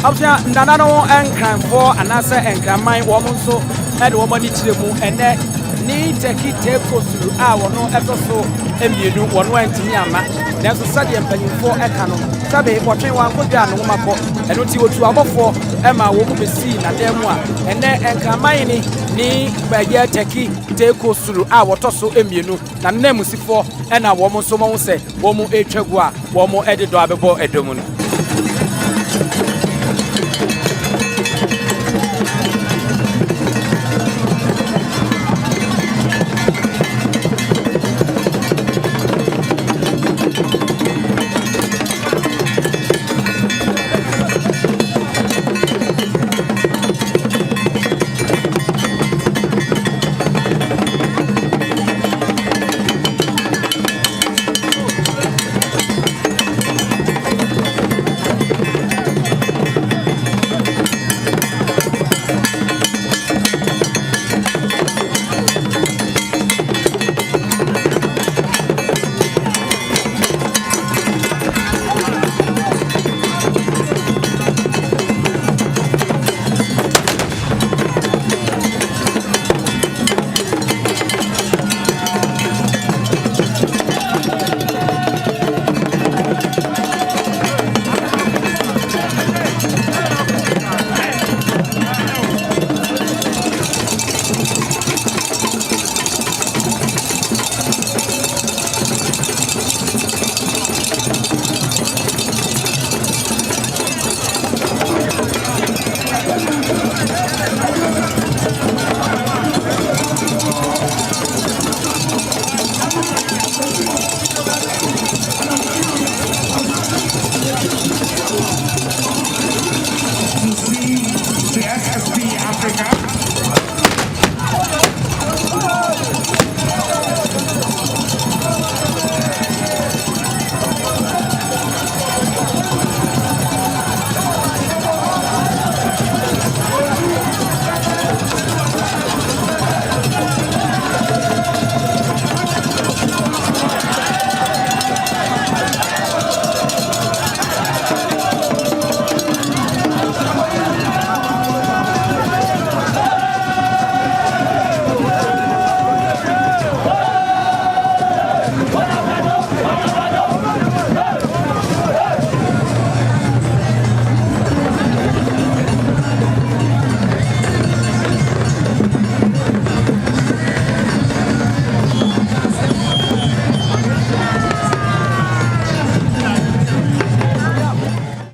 Absha Nanano and Cran for an answer and Cramine woman so and woman each the moon and that need take it take us through our no episode and you do 120 yama. There's a study and penny for a canon. Sabe watching one good down on my pot and what you to above for Emma won't be seen at them one and then and Cramine ni by year take it take us through our tosso emunu and name for and a woman so say woman a chagua, woman edit double edomun.